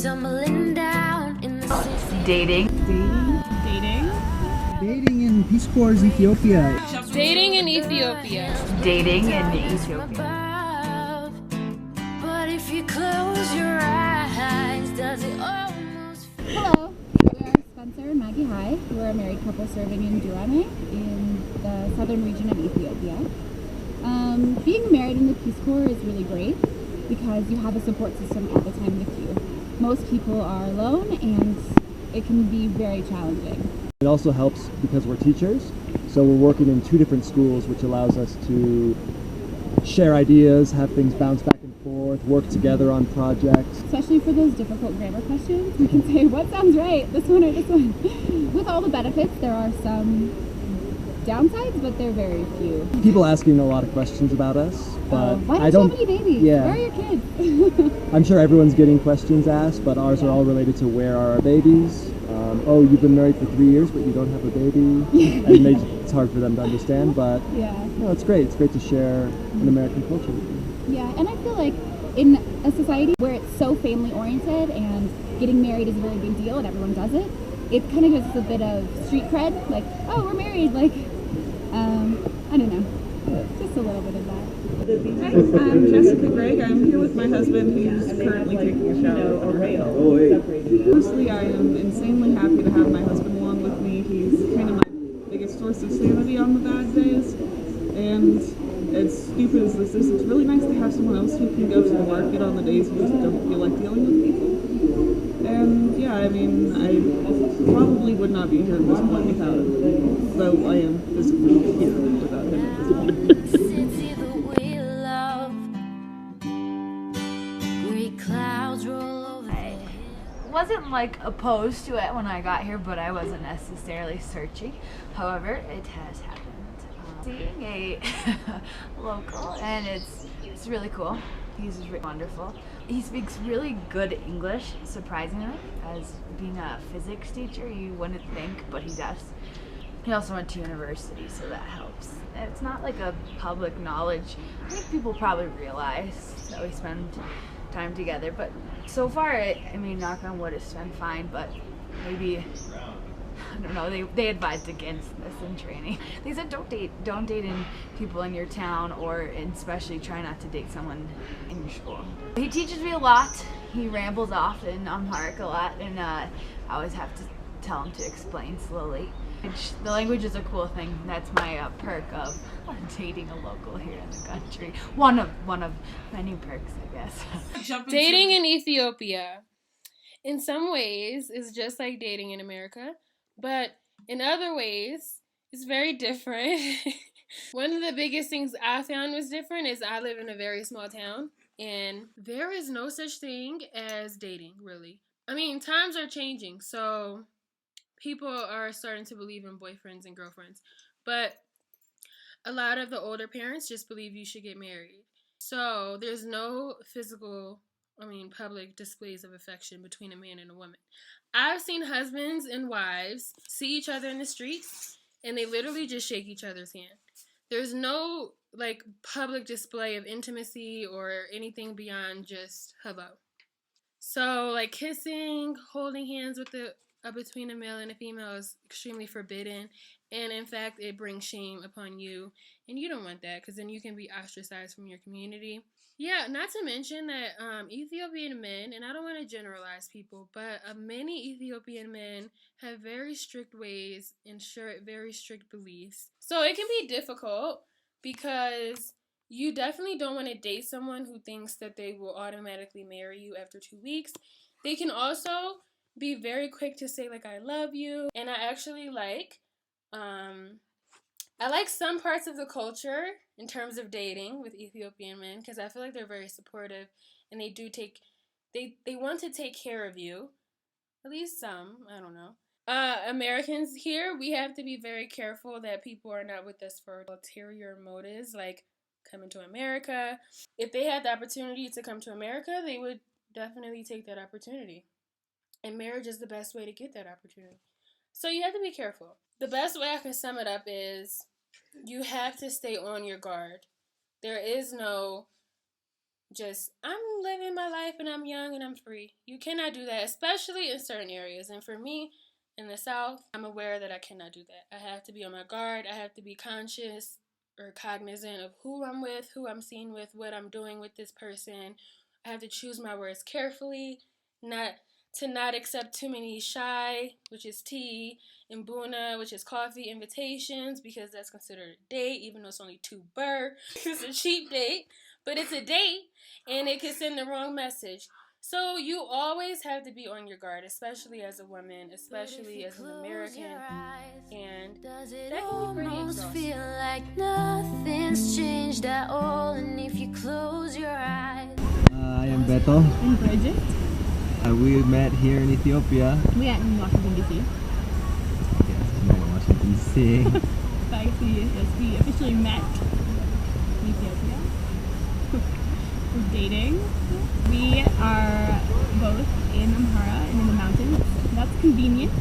tumbling down in the dating. Dating in Peace Corps Ethiopia. Dating in Ethiopia. Dating in Ethiopia. But if you close your eyes, does it almost Hello, we are Spencer and Maggie High. We're a married couple serving in Durame in the southern region of Ethiopia. Being married in the Peace Corps is really great because you have a support system all the time with you. Most people are alone and it can be very challenging. It also helps because we're teachers, so we're working in 2 different schools, which allows us to share ideas, have things bounce back and forth, work together on projects. Especially for those difficult grammar questions, we can say, what sounds right, this one or this one? With all the benefits, there are some downsides, but they're very few. People asking a lot of questions about us, but why don't you have any babies? Yeah. Where are your kids? I'm sure everyone's getting questions asked, but ours are all related to where are our babies. Oh, you've been married for 3 years, but you don't have a baby. And it's hard for them to understand, but no, it's great. It's great to share an American culture with you. Yeah, and I feel like in a society where it's so family oriented and getting married is a really big deal and everyone does it, it kind of gives us a bit of street cred, like, oh, we're married, like, I don't know, just a little bit of that. Hi, I'm Jessica Gregg. I'm here with my husband who's currently taking a shower on a rail. Mostly I am insanely happy to have my husband along with me. He's kind of my biggest source of sanity on the bad days. And as stupid as this is, it's really nice to have someone else who can go to the market on the days you just don't feel like dealing with people. And yeah, I mean, I probably would not be here at this point without him. Though I am physically here without him at this point. Wasn't like opposed to it when I got here, but I wasn't necessarily searching. However, it has happened. Seeing a local, and it's really cool. He's really wonderful. He speaks really good English, surprisingly. As being a physics teacher, you wouldn't think, but he does. He also went to university, so that helps. It's not like a public knowledge. I think people probably realize that we spend time together, but so far, I mean, knock on wood, it's been fine, but maybe, I don't know, they advised against this in training. They said don't date in people in your town, or especially try not to date someone in your school. He teaches me a lot. He rambles off in Amharic a lot, and I always have to tell him to explain slowly. The language is a cool thing. That's my perk of dating a local here in the country. One of many perks, I guess. Dating in Ethiopia, in some ways, is just like dating in America, but in other ways, it's very different. One of the biggest things I found was different is I live in a very small town, and there is no such thing as dating, really. I mean, times are changing, so people are starting to believe in boyfriends and girlfriends, but a lot of the older parents just believe you should get married. So there's no public displays of affection between a man and a woman. I've seen husbands and wives see each other in the streets and they literally just shake each other's hand. There's no public display of intimacy or anything beyond just hello. So kissing, holding hands between a male and a female is extremely forbidden, and in fact it brings shame upon you, and you don't want that because then you can be ostracized from your community. Yeah, not to mention that Ethiopian men, and I don't want to generalize people, but many Ethiopian men have very strict ways and very strict beliefs. So it can be difficult because you definitely don't want to date someone who thinks that they will automatically marry you after 2 weeks. They can also be very quick to say I love you, and I actually I like some parts of the culture in terms of dating with Ethiopian men because I feel like they're very supportive and they want to take care of you, at least some. I don't know. Americans here, we have to be very careful that people are not with us for ulterior motives, like coming to America. If they had the opportunity to come to America, they would definitely take that opportunity. And marriage is the best way to get that opportunity. So you have to be careful. The best way I can sum it up is you have to stay on your guard. There is no just, I'm living my life and I'm young and I'm free. You cannot do that, especially in certain areas. And for me, in the South, I'm aware that I cannot do that. I have to be on my guard. I have to be conscious or cognizant of who I'm with, who I'm seen with, what I'm doing with this person. I have to choose my words carefully, not accept too many shy, which is tea, and buna, which is coffee, invitations, because that's considered a date, even though it's only 2 burr. It's a cheap date, but it's a date, and it can send the wrong message. So you always have to be on your guard, especially as a woman, especially as an American, and that can be pretty exhausting. Feel like nothing's changed at all, and if you close your eyes. I am Beto. I'm Bridget. We met here in Ethiopia. We met in Washington, D.C. Yes, in Washington, D.C. We officially met in Ethiopia. We're dating. We are both in Amhara and in the mountains. That's convenient.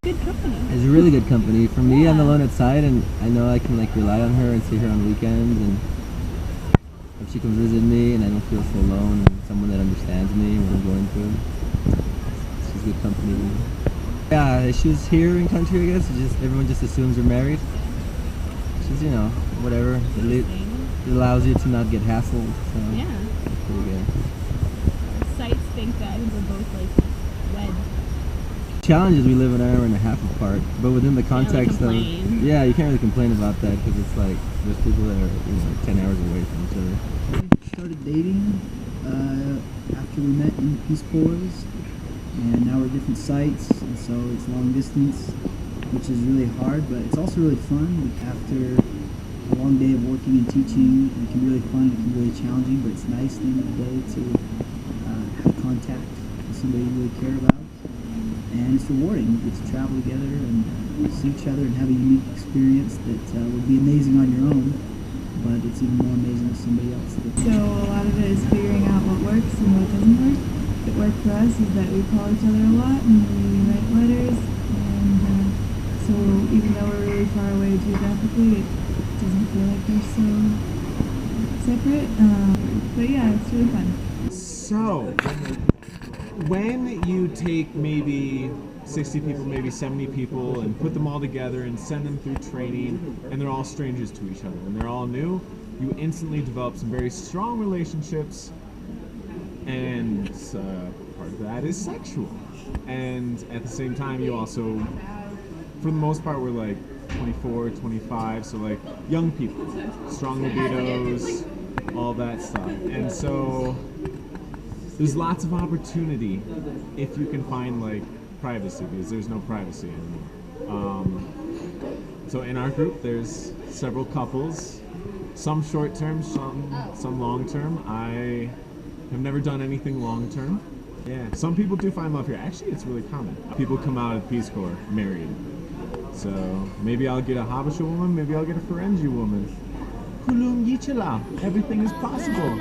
Good company. It's really good company. For me, I'm alone outside, and I know I can like rely on her and see her on weekends, and if she comes visit me, and I don't feel so alone, and someone that understands me when I'm going through. She's good company. Yeah, issues here in country, I guess. It's just everyone just assumes we're married. She's, you know, whatever. It allows you to not get hassled. So Yeah. pretty good. Sites think that we're both like wed. Challenge is we live an hour and a half apart, but within the context of you can't really complain about that because it's like there's people that are 10 hours away from each other. We started dating after we met in Peace Corps, and now we're at different sites, and so it's long distance, which is really hard, but it's also really fun. After a long day of working and teaching, it can be really fun, it can be really challenging, but it's nice at the end of the day to have contact with somebody you really care about. And it's rewarding. You get to travel together and see each other and have a unique experience that would be amazing on your own, but it's even more amazing with somebody else. So a lot of it is figuring out what works and what doesn't work. What worked for us is that we call each other a lot and we write letters, and so even though we're really far away geographically, it doesn't feel like they're so separate. But yeah, it's really fun. So, when you take maybe 60 people, maybe 70 people, and put them all together and send them through training, and they're all strangers to each other, and they're all new, you instantly develop some very strong relationships, and part of that is sexual. And at the same time, you also, for the most part, we're like 24, 25, so like young people, strong libidos, all that stuff. And so there's lots of opportunity if you can find like privacy, because there's no privacy anymore. So in our group, there's several couples, some short term, some long term. I have never done anything long term. Yeah, some people do find love here. Actually, it's really common. People come out of Peace Corps married. So maybe I'll get a Habesha woman, maybe I'll get a Ferengi woman. Kulum Yichala, everything is possible.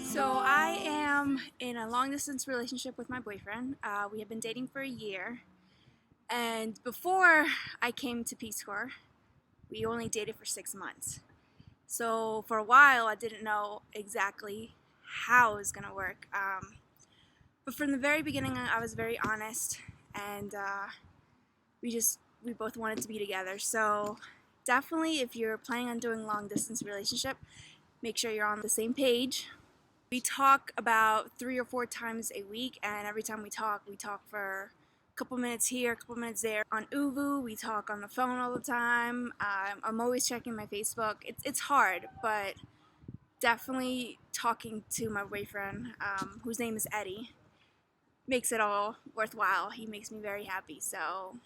So I am in a long distance relationship with my boyfriend. We have been dating for a year, and before I came to Peace Corps, we only dated for 6 months. So for a while I didn't know exactly how it was gonna work. But from the very beginning I was very honest, and we both wanted to be together. So definitely, if you're planning on doing a long distance relationship, make sure you're on the same page. We talk about 3 or 4 times a week, and every time we talk for a couple minutes here, a couple minutes there. On Uvu, we talk on the phone all the time. I'm always checking my Facebook. It's hard, but definitely talking to my boyfriend, whose name is Eddie, makes it all worthwhile. He makes me very happy. So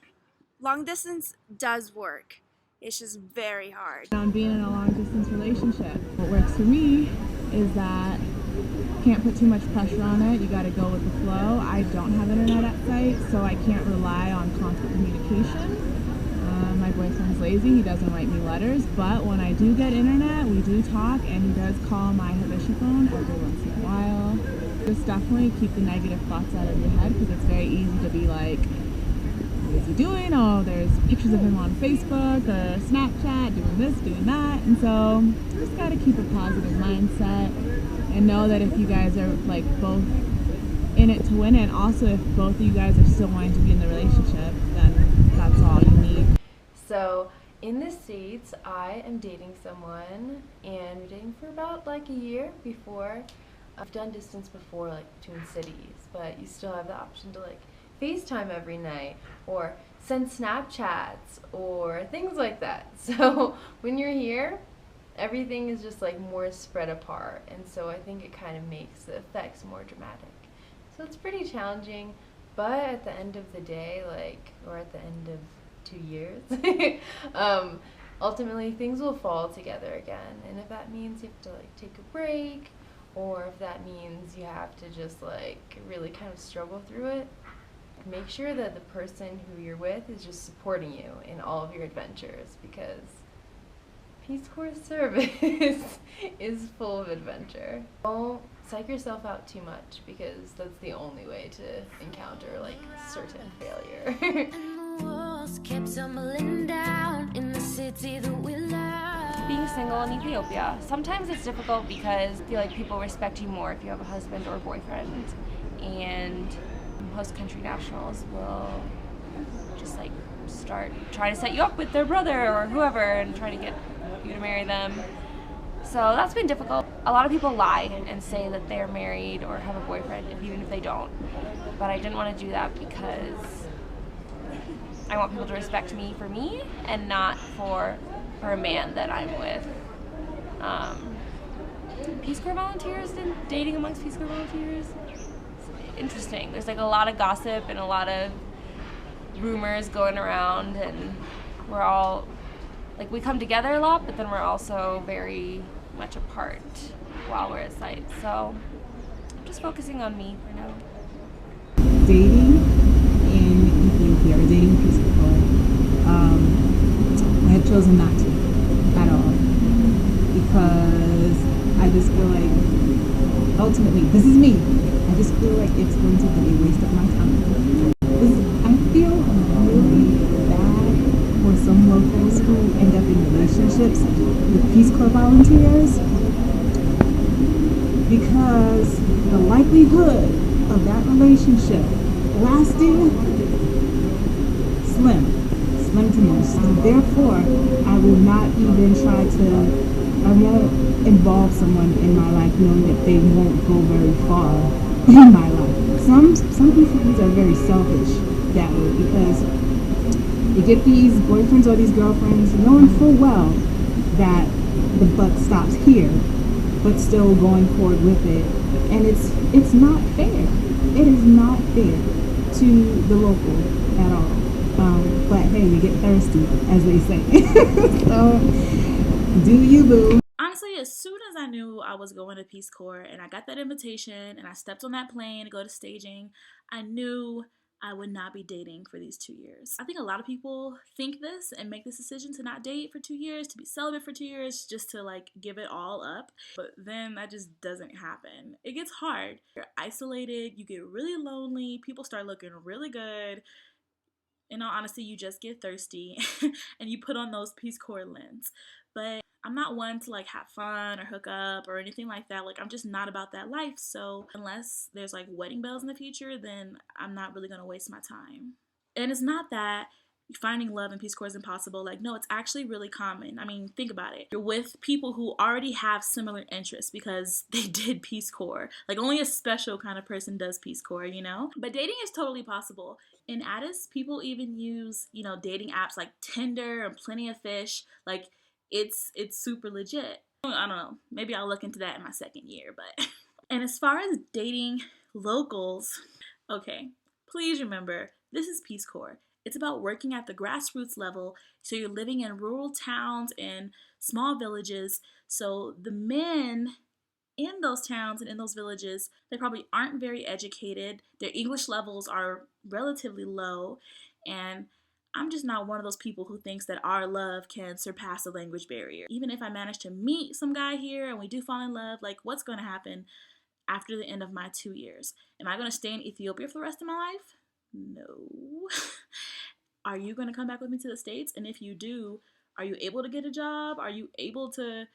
long distance does work. It's just very hard. On being in a long distance relationship, what works for me is that you can't put too much pressure on it. You got to go with the flow. I don't have internet at site, so I can't rely on constant communication. My boyfriend's lazy. He doesn't write me letters, but when I do get internet, we do talk, and he does call my Habesha phone every once in a while. Just definitely keep the negative thoughts out of your head, because it's very easy to be like, is he doing? Oh, there's pictures of him on Facebook or Snapchat doing this, doing that. And so you just got to keep a positive mindset and know that if you guys are like both in it to win it, and also if both of you guys are still wanting to be in the relationship, then that's all you need. So in the States, I am dating someone, and we're dating for about like a year before. I've done distance before, like between cities, but you still have the option to like FaceTime every night or send Snapchats or things like that. So when you're here, everything is just like more spread apart, and so I think it kind of makes the effects more dramatic. So it's pretty challenging, but at the end of the day, like, or at the end of 2 years, ultimately things will fall together again. And if that means you have to like take a break, or if that means you have to just like really kind of struggle through it, make sure that the person who you're with is just supporting you in all of your adventures, because Peace Corps service is full of adventure. Don't psych yourself out too much, because that's the only way to encounter like certain failure. Being single in Ethiopia, sometimes it's difficult because I feel like people respect you more if you have a husband or boyfriend, and host country nationals will just like start trying to set you up with their brother or whoever and try to get you to marry them. So that's been difficult. A lot of people lie and say that they're married or have a boyfriend even if they don't. But I didn't want to do that because I want people to respect me for me and not for a man that I'm with. Peace Corps volunteers and dating amongst Peace Corps volunteers, it's interesting. There's like a lot of gossip and a lot of rumors going around, and we're all like, we come together a lot, but then we're also very much apart while we're at site. So I'm just focusing on me for now. Dating in Ethiopia, or dating Peace Corps, I have chosen not to at all, because I just feel like, ultimately, this is me, I just feel like it's going to be a waste of my time. I feel really bad for some locals who end up in relationships with Peace Corps volunteers, because the likelihood of that relationship lasting, slim to most. Therefore, I will not even I won't involve someone in my life knowing that they won't go very far in my life. Some people are very selfish that way, because you get these boyfriends or these girlfriends knowing full well that the buck stops here, but still going forward with it. And it's not fair. It is not fair to the local at all. But hey, we get thirsty, as they say. So, do you, boo? Honestly, as soon as I knew I was going to Peace Corps and I got that invitation and I stepped on that plane to go to staging, I knew I would not be dating for these 2 years. I think a lot of people think this and make this decision to not date for 2 years, to be celibate for 2 years, just to like give it all up. But then that just doesn't happen. It gets hard. You're isolated, you get really lonely, people start looking really good. In all honesty, you just get thirsty and you put on those Peace Corps lens. But I'm not one to like have fun or hook up or anything like that. Like, I'm just not about that life. So unless there's like wedding bells in the future, then I'm not really gonna waste my time. And it's not that finding love in Peace Corps is impossible. Like, no, it's actually really common. I mean, think about it. You're with people who already have similar interests because they did Peace Corps. Like, only a special kind of person does Peace Corps, you know? But dating is totally possible. In Addis, people even use, dating apps like Tinder and Plenty of Fish. Like, it's super legit. I don't know. Maybe I'll look into that in my second year, but... And as far as dating locals, okay, please remember, this is Peace Corps. It's about working at the grassroots level, so you're living in rural towns and small villages, so the men in those towns and in those villages, they probably aren't very educated, their English levels are relatively low, and I'm just not one of those people who thinks that our love can surpass a language barrier. Even if I manage to meet some guy here and we do fall in love, like, what's going to happen after the end of my 2 years? Am I going to stay in Ethiopia for the rest of my life? No. are you going to come back with me to the States? And if you do, are you able to get a job? Are you able to,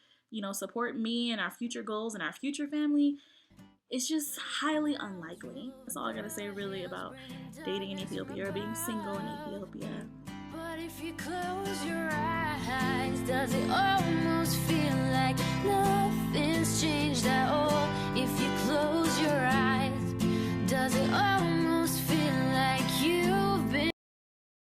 support me and our future goals and our future family? It's just highly unlikely. That's all I gotta say really about dating in Ethiopia or being single in Ethiopia. But if you close your eyes, does it almost feel like love?